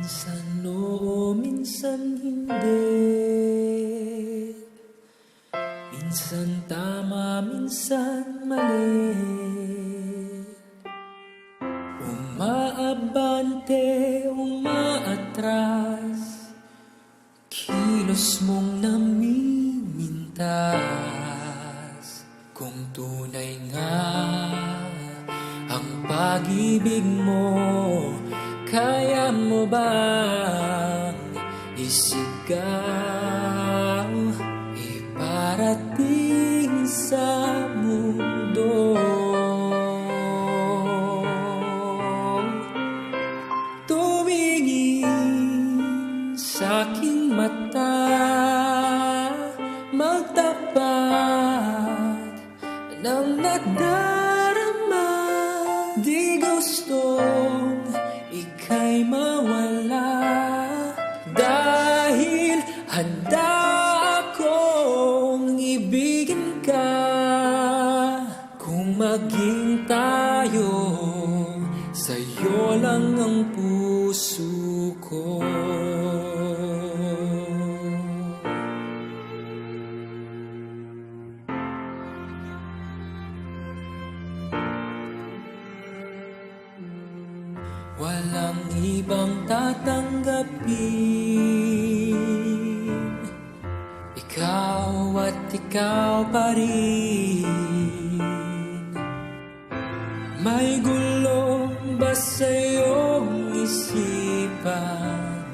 Minsan oo, minsan hindi. Minsan tama, minsan mali. Umaabante, umaatras, kilos mong namimintas. Kung tunay nga ang pag-ibig mo, kaya mo bang isigaw, iparating sa mundo? Tumingin sa'king mata, magtapat ng nadarama. Di gustong ika'y mawala, dahil handa akong ibigin ka. Kung maging tayo, sa'yo lang ang puso ko. Walang ibang tatanggapin, ikaw at ikaw pa rin. May gulo ba sa iyong isipan?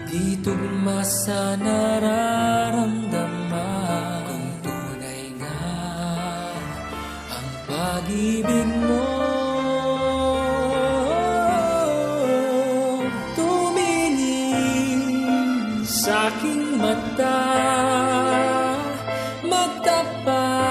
Di tugma sa nararamdaman. Kung tunay nga ang pag-ibig mo, sa'king mata, magtapat